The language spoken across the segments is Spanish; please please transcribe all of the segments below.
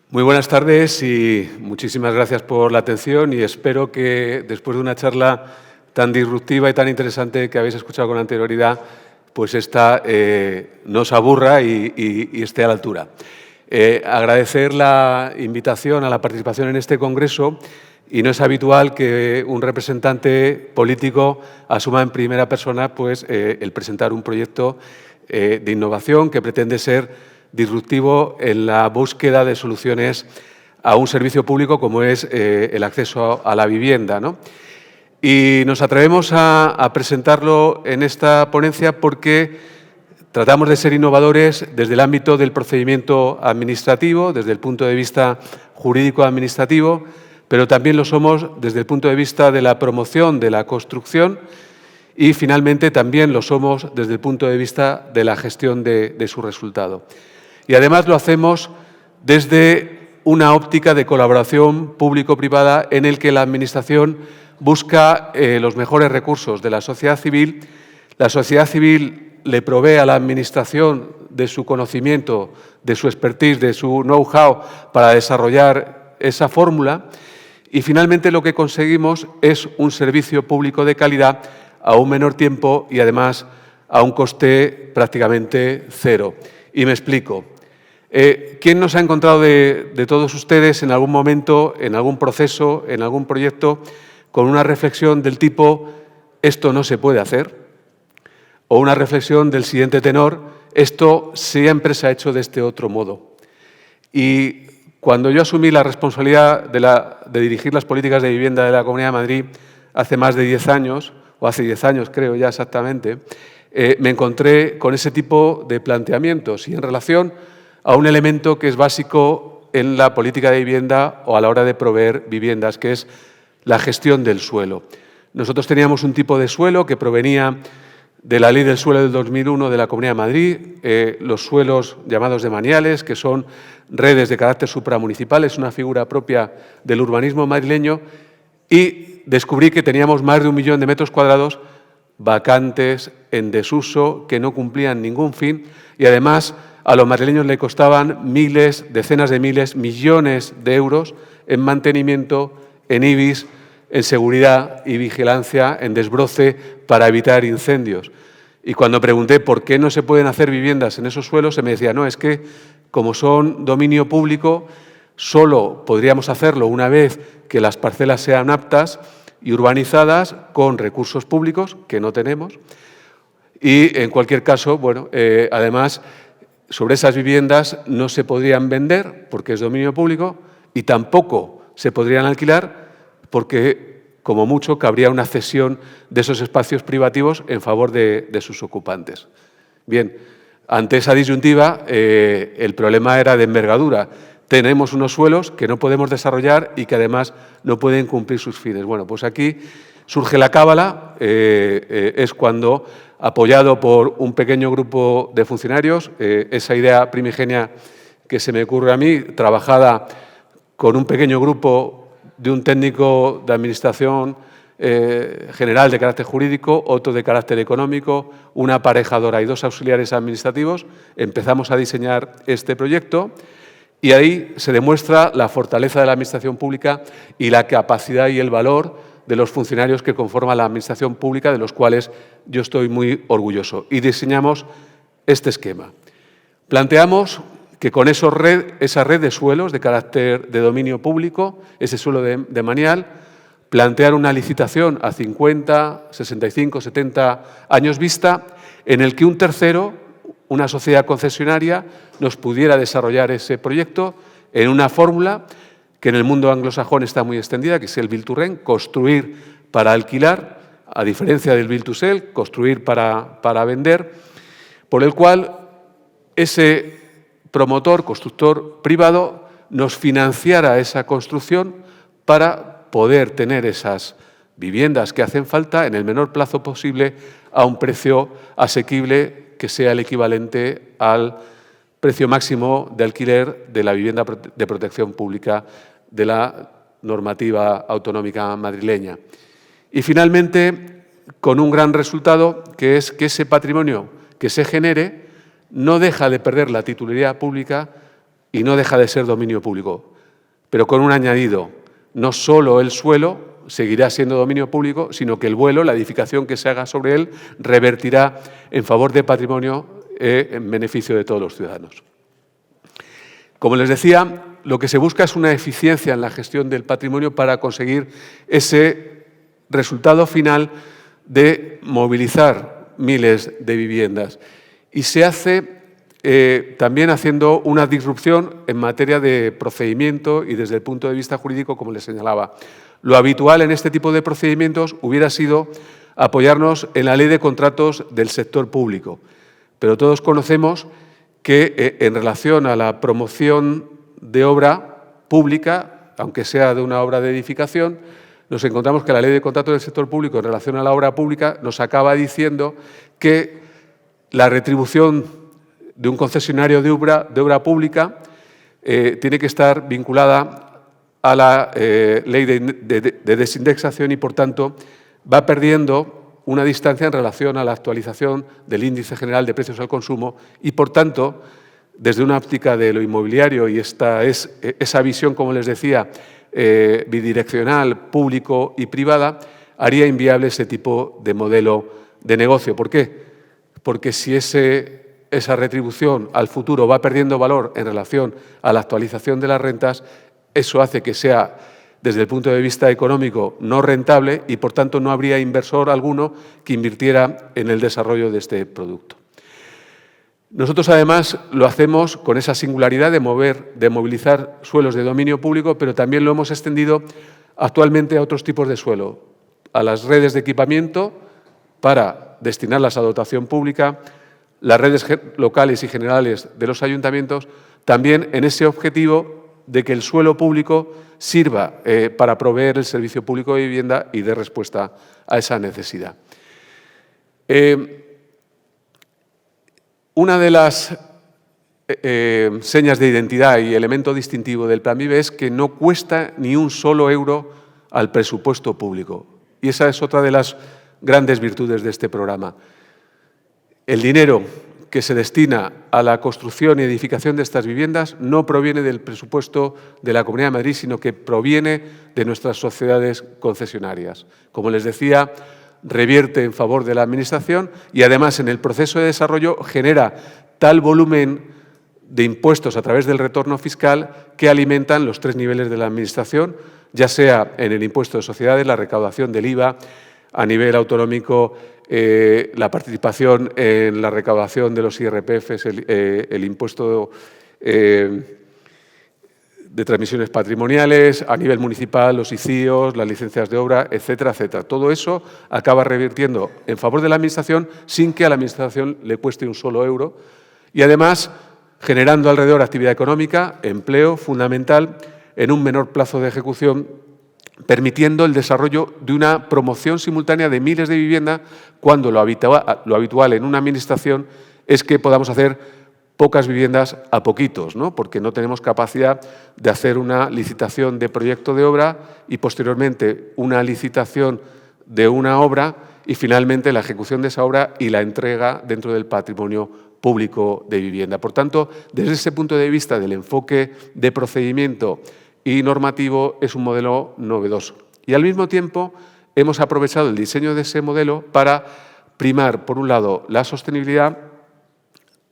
Muy buenas tardes y muchísimas gracias por la atención y espero que después de una charla tan disruptiva y tan interesante que habéis escuchado con anterioridad, pues esta no os aburra y esté a la altura. Agradecer la invitación a la participación en este congreso y no es habitual que un representante político asuma en primera persona pues, el presentar un proyecto de innovación que pretende ser disruptivo en la búsqueda de soluciones a un servicio público como es el acceso a la vivienda, ¿no? Y nos atrevemos a presentarlo en esta ponencia porque tratamos de ser innovadores desde el ámbito del procedimiento administrativo, desde el punto de vista jurídico-administrativo, pero también lo somos desde el punto de vista de la promoción de la construcción y, finalmente, también lo somos desde el punto de vista de la gestión de su resultado. Y, además, lo hacemos desde una óptica de colaboración público-privada en el que la Administración busca los mejores recursos de la sociedad civil. La sociedad civil le provee a la Administración de su conocimiento, de su expertise, de su know-how para desarrollar esa fórmula y, finalmente, lo que conseguimos es un servicio público de calidad a un menor tiempo y, además, a un coste prácticamente cero. Y me explico. ¿Quién nos ha encontrado de todos ustedes en algún momento, en algún proceso, en algún proyecto, con una reflexión del tipo «esto no se puede hacer» o una reflexión del siguiente tenor «esto siempre se ha hecho de este otro modo»? Y cuando yo asumí la responsabilidad de dirigir las políticas de vivienda de la Comunidad de Madrid hace más de 10 años, o hace 10 años creo ya exactamente, me encontré con ese tipo de planteamientos y en relación a un elemento que es básico en la política de vivienda o a la hora de proveer viviendas, que es la gestión del suelo. Nosotros teníamos un tipo de suelo que provenía de la Ley del Suelo del 2001 de la Comunidad de Madrid, los suelos llamados demaniales, que son redes de carácter supramunicipal, es una figura propia del urbanismo madrileño, y descubrí que teníamos más de 1 millón de metros cuadrados vacantes, en desuso, que no cumplían ningún fin y, además, a los madrileños le costaban miles, decenas de miles, millones de euros en mantenimiento, en IBIs, en seguridad y vigilancia, en desbroce para evitar incendios. Y cuando pregunté por qué no se pueden hacer viviendas en esos suelos, se me decía, no, es que como son dominio público, solo podríamos hacerlo una vez que las parcelas sean aptas y urbanizadas con recursos públicos, que no tenemos. Y, en cualquier caso, bueno, además, sobre esas viviendas no se podrían vender porque es dominio público y tampoco se podrían alquilar porque, como mucho, cabría una cesión de esos espacios privativos en favor de sus ocupantes. Bien, ante esa disyuntiva, el problema era de envergadura. Tenemos unos suelos que no podemos desarrollar y que, además, no pueden cumplir sus fines. Bueno, pues aquí surge la cábala, es cuando, apoyado por un pequeño grupo de funcionarios, esa idea primigenia que se me ocurre a mí, trabajada con un pequeño grupo de un técnico de administración general de carácter jurídico, otro de carácter económico, una aparejadora y 2 auxiliares administrativos, empezamos a diseñar este proyecto y ahí se demuestra la fortaleza de la Administración pública y la capacidad y el valor de los funcionarios que conforman la Administración pública, de los cuales yo estoy muy orgulloso. Y diseñamos este esquema. Planteamos que con esa red de suelos de carácter de dominio público, ese suelo de manial, plantear una licitación a 50, 65, 70 años vista, en el que un tercero, una sociedad concesionaria, nos pudiera desarrollar ese proyecto en una fórmula que en el mundo anglosajón está muy extendida, que es el Build to Rent, construir para alquilar, a diferencia del Build to Sell, construir para vender, por el cual ese promotor, constructor privado, nos financiara esa construcción para poder tener esas viviendas que hacen falta en el menor plazo posible a un precio asequible que sea el equivalente al precio máximo de alquiler de la vivienda de protección pública de la normativa autonómica madrileña. Y, finalmente, con un gran resultado, que es que ese patrimonio que se genere no deja de perder la titularidad pública, y no deja de ser dominio público, pero con un añadido: no solo el suelo seguirá siendo dominio público, sino que el vuelo, la edificación que se haga sobre él, revertirá en favor del patrimonio en beneficio de todos los ciudadanos. Como les decía, lo que se busca es una eficiencia en la gestión del patrimonio para conseguir ese resultado final de movilizar miles de viviendas. Y se hace también haciendo una disrupción en materia de procedimiento y desde el punto de vista jurídico, como les señalaba. Lo habitual en este tipo de procedimientos hubiera sido apoyarnos en la Ley de Contratos del sector público, pero todos conocemos que en relación a la promoción de obra pública, aunque sea de una obra de edificación, nos encontramos que la Ley de Contratos del sector público en relación a la obra pública nos acaba diciendo que la retribución de un concesionario de obra pública tiene que estar vinculada a la ley de desindexación y, por tanto, va perdiendo una distancia en relación a la actualización del índice general de precios al consumo y, por tanto, desde una óptica de lo inmobiliario, y esta es esa visión, como les decía, bidireccional, público y privada, haría inviable ese tipo de modelo de negocio. ¿Por qué? Porque si esa retribución al futuro va perdiendo valor en relación a la actualización de las rentas, eso hace que sea, desde el punto de vista económico, no rentable y, por tanto, no habría inversor alguno que invirtiera en el desarrollo de este producto. Nosotros, además, lo hacemos con esa singularidad de movilizar suelos de dominio público, pero también lo hemos extendido actualmente a otros tipos de suelo, a las redes de equipamiento para destinarlas a dotación pública, las redes locales y generales de los ayuntamientos, también en ese objetivo de que el suelo público sirva para proveer el servicio público de vivienda y dé respuesta a esa necesidad. Una de las señas de identidad y elemento distintivo del Plan VIVE es que no cuesta ni un solo euro al presupuesto público. Y esa es otra de las grandes virtudes de este programa. El dinero que se destina a la construcción y edificación de estas viviendas no proviene del presupuesto de la Comunidad de Madrid, sino que proviene de nuestras sociedades concesionarias. Como les decía, revierte en favor de la Administración y, además, en el proceso de desarrollo genera tal volumen de impuestos a través del retorno fiscal que alimentan los 3 niveles de la Administración, ya sea en el impuesto de sociedades, la recaudación del IVA, a nivel autonómico, la participación en la recaudación de los IRPFs, el impuesto de transmisiones patrimoniales, a nivel municipal, los ICIOs, las licencias de obra, etcétera, etcétera. Todo eso acaba revirtiendo en favor de la Administración sin que a la Administración le cueste un solo euro y, además, generando alrededor actividad económica, empleo fundamental en un menor plazo de ejecución, permitiendo el desarrollo de una promoción simultánea de miles de viviendas cuando lo habitual en una Administración es que podamos hacer pocas viviendas a poquitos, ¿no? Porque no tenemos capacidad de hacer una licitación de proyecto de obra y, posteriormente, una licitación de una obra y, finalmente, la ejecución de esa obra y la entrega dentro del patrimonio público de vivienda. Por tanto, desde ese punto de vista del enfoque de procedimiento y normativo, es un modelo novedoso. Y, al mismo tiempo, hemos aprovechado el diseño de ese modelo para primar, por un lado, la sostenibilidad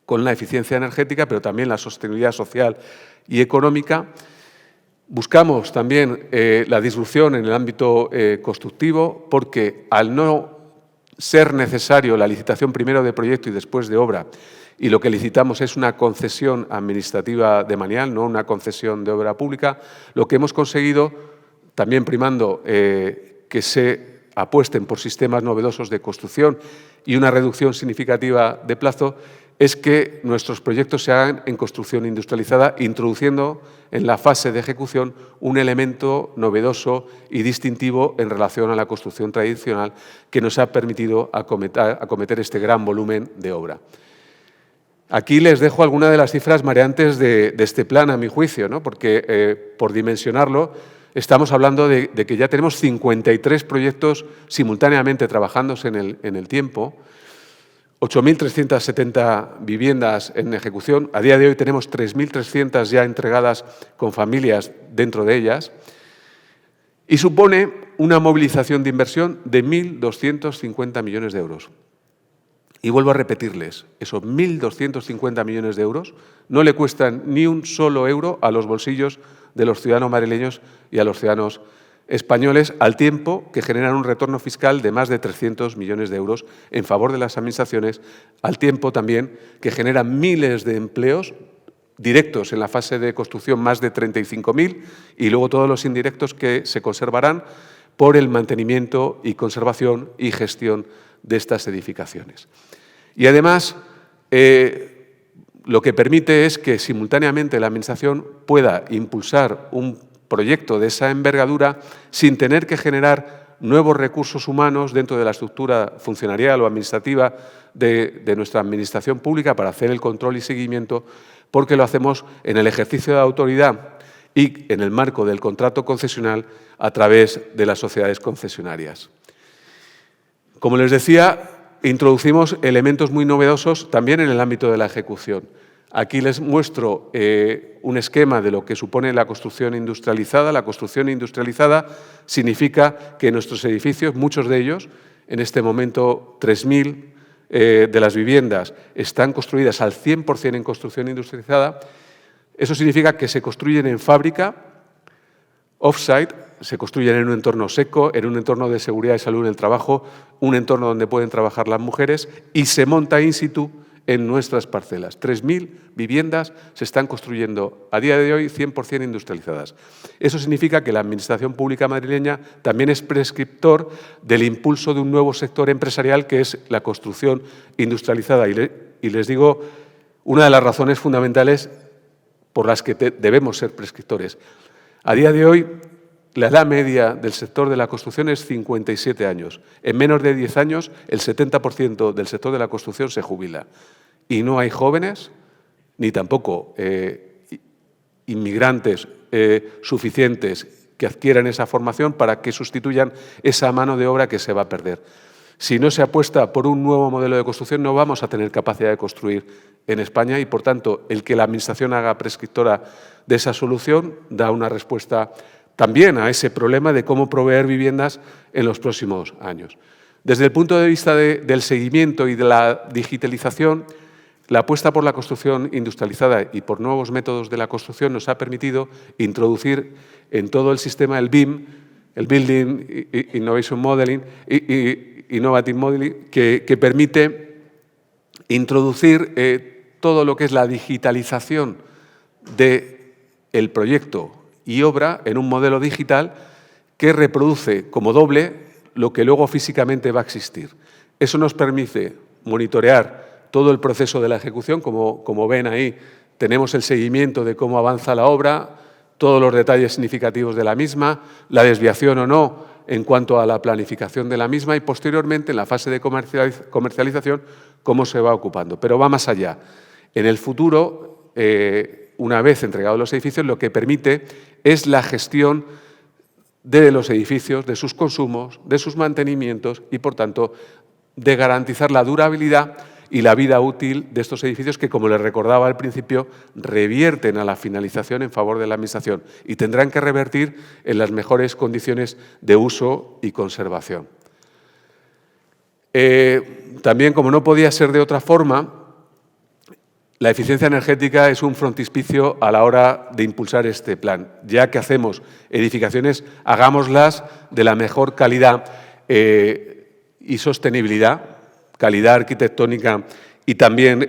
con la eficiencia energética, pero también la sostenibilidad social y económica. Buscamos también la disrupción en el ámbito constructivo, porque al no ser necesario la licitación primero de proyecto y después de obra, y lo que licitamos es una concesión administrativa de manial, no una concesión de obra pública, lo que hemos conseguido, también primando que se apuesten por sistemas novedosos de construcción y una reducción significativa de plazo, es que nuestros proyectos se hagan en construcción industrializada, introduciendo en la fase de ejecución un elemento novedoso y distintivo en relación a la construcción tradicional que nos ha permitido acometer este gran volumen de obra. Aquí les dejo algunas de las cifras mareantes de este plan, a mi juicio, ¿no? Porque, por dimensionarlo, estamos hablando de que ya tenemos 53 proyectos simultáneamente trabajándose en el tiempo, 8.370 viviendas en ejecución. A día de hoy tenemos 3.300 ya entregadas con familias dentro de ellas. Y supone una movilización de inversión de 1.250 millones de euros. Y vuelvo a repetirles, esos 1.250 millones de euros no le cuestan ni un solo euro a los bolsillos de los ciudadanos madrileños y a los ciudadanos españoles, al tiempo que generan un retorno fiscal de más de 300 millones de euros en favor de las administraciones, al tiempo también que generan miles de empleos directos en la fase de construcción, más de 35.000, y luego todos los indirectos que se conservarán por el mantenimiento y conservación y gestión de estas edificaciones. Y además, lo que permite es que simultáneamente la Administración pueda impulsar un proyecto de esa envergadura sin tener que generar nuevos recursos humanos dentro de la estructura funcionarial o administrativa de nuestra Administración pública para hacer el control y seguimiento, porque lo hacemos en el ejercicio de autoridad y en el marco del contrato concesional a través de las sociedades concesionarias. Como les decía, introducimos elementos muy novedosos también en el ámbito de la ejecución. Aquí les muestro un esquema de lo que supone la construcción industrializada. La construcción industrializada significa que nuestros edificios, muchos de ellos, en este momento 3.000 de las viviendas, están construidas al 100% en construcción industrializada. Eso significa que se construyen en fábrica, off-site, se construyen en un entorno seco, en un entorno de seguridad y salud en el trabajo, un entorno donde pueden trabajar las mujeres, y se monta in situ en nuestras parcelas. 3.000 viviendas se están construyendo a día de hoy 100% industrializadas. Eso significa que la Administración Pública madrileña también es prescriptor del impulso de un nuevo sector empresarial que es la construcción industrializada. Y les digo una de las razones fundamentales por las que debemos ser prescriptores. A día de hoy, la edad media del sector de la construcción es 57 años. En menos de 10 años, el 70% del sector de la construcción se jubila. Y no hay jóvenes, ni tampoco inmigrantes suficientes que adquieran esa formación para que sustituyan esa mano de obra que se va a perder. Si no se apuesta por un nuevo modelo de construcción, no vamos a tener capacidad de construir en España y, por tanto, el que la Administración haga prescriptora de esa solución da una respuesta también a ese problema de cómo proveer viviendas en los próximos años. Desde el punto de vista del seguimiento y de la digitalización, la apuesta por la construcción industrializada y por nuevos métodos de la construcción nos ha permitido introducir en todo el sistema el BIM, el Building Innovation Modeling, Innovative Modeling, que permite introducir todo lo que es la digitalización del proyecto y obra en un modelo digital que reproduce como doble lo que luego físicamente va a existir. Eso nos permite monitorear todo el proceso de la ejecución. Como ven ahí, tenemos el seguimiento de cómo avanza la obra, todos los detalles significativos de la misma, la desviación o no en cuanto a la planificación de la misma y, posteriormente, en la fase de comercialización, cómo se va ocupando. Pero va más allá. En el futuro, una vez entregados los edificios, lo que permite es la gestión de los edificios, de sus consumos, de sus mantenimientos y, por tanto, de garantizar la durabilidad y la vida útil de estos edificios que, como les recordaba al principio, revierten a la finalización en favor de la Administración y tendrán que revertir en las mejores condiciones de uso y conservación. También, como no podía ser de otra forma, la eficiencia energética es un frontispicio a la hora de impulsar este plan. Ya que hacemos edificaciones, hagámoslas de la mejor calidad y sostenibilidad, calidad arquitectónica y también,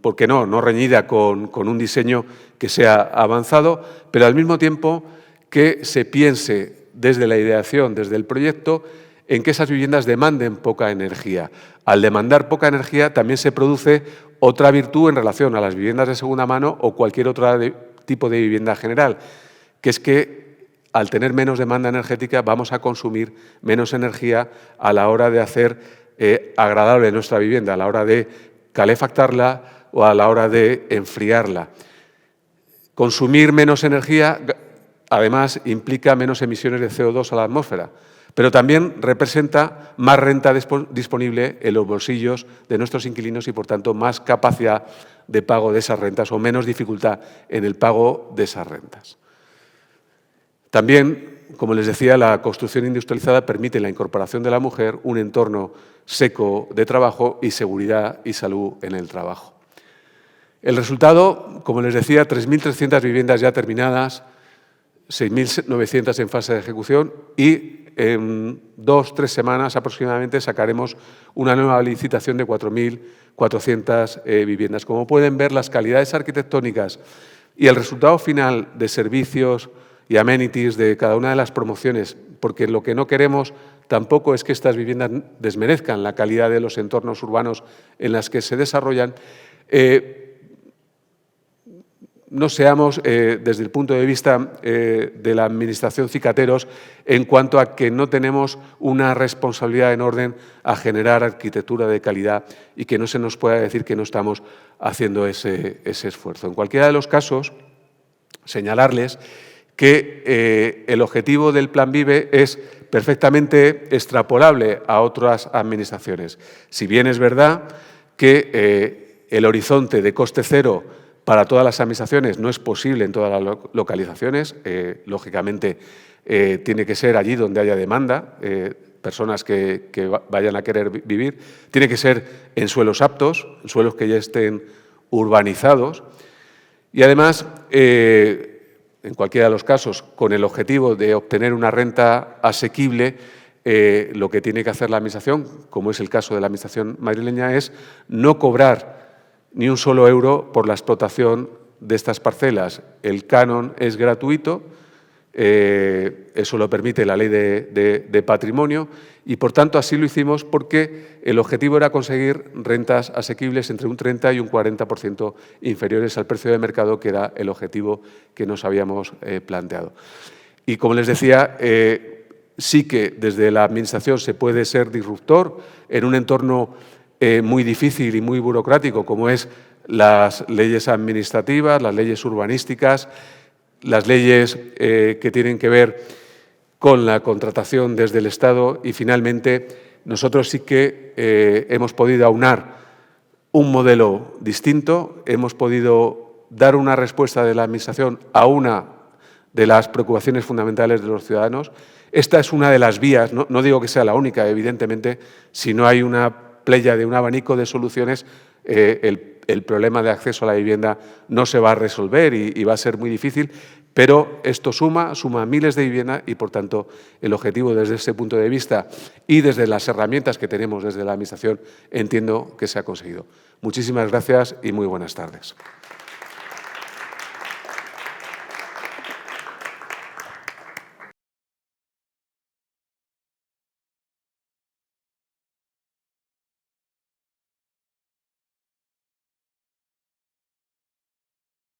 ¿por qué no reñida con un diseño que sea avanzado, pero al mismo tiempo que se piense desde la ideación, desde el proyecto, en que esas viviendas demanden poca energía. Al demandar poca energía también se produce otra virtud en relación a las viviendas de segunda mano o cualquier otro tipo de vivienda general, que es que al tener menos demanda energética vamos a consumir menos energía a la hora de hacer agradable nuestra vivienda, a la hora de calefactarla o a la hora de enfriarla. Consumir menos energía, además, implica menos emisiones de CO2 a la atmósfera. pero también representa más renta disponible en los bolsillos de nuestros inquilinos y, por tanto, más capacidad de pago de esas rentas o menos dificultad en el pago de esas rentas. También, como les decía, la construcción industrializada permite la incorporación de la mujer, un entorno seco de trabajo y seguridad y salud en el trabajo. El resultado, como les decía, 3.300 viviendas ya terminadas, 6.900 en fase de ejecución y en 2 o 3 semanas aproximadamente sacaremos una nueva licitación de 4.400 viviendas. Como pueden ver, las calidades arquitectónicas y el resultado final de servicios y amenities de cada una de las promociones, porque lo que no queremos tampoco es que estas viviendas desmerezcan la calidad de los entornos urbanos en las que se desarrollan, no seamos, desde el punto de vista de la Administración, cicateros en cuanto a que no tenemos una responsabilidad en orden a generar arquitectura de calidad y que no se nos pueda decir que no estamos haciendo ese esfuerzo. En cualquiera de los casos, señalarles que el objetivo del Plan VIVE es perfectamente extrapolable a otras administraciones. Si bien es verdad que el horizonte de coste cero para todas las administraciones no es posible en todas las localizaciones, lógicamente tiene que ser allí donde haya demanda, personas que vayan a querer vivir, tiene que ser en suelos aptos, en suelos que ya estén urbanizados y además, en cualquiera de los casos, con el objetivo de obtener una renta asequible, lo que tiene que hacer la Administración, como es el caso de la Administración madrileña, es no cobrar ni un solo euro por la explotación de estas parcelas. El canon es gratuito, eso lo permite la Ley de Patrimonio y, por tanto, así lo hicimos porque el objetivo era conseguir rentas asequibles entre un 30 y un 40% inferiores al precio de mercado, que era el objetivo que nos habíamos planteado. Y, como les decía, sí que desde la Administración se puede ser disruptor en un entorno muy difícil y muy burocrático, como es las leyes administrativas, las leyes urbanísticas, las leyes que tienen que ver con la contratación desde el Estado y, finalmente, nosotros sí que hemos podido aunar un modelo distinto, hemos podido dar una respuesta de la Administración a una de las preocupaciones fundamentales de los ciudadanos. Esta es una de las vías, no digo que sea la única, evidentemente, si no hay una playa de un abanico de soluciones, el problema de acceso a la vivienda no se va a resolver y va a ser muy difícil, pero esto suma miles de viviendas y, por tanto, el objetivo desde ese punto de vista y desde las herramientas que tenemos desde la Administración, entiendo que se ha conseguido. Muchísimas gracias y muy buenas tardes.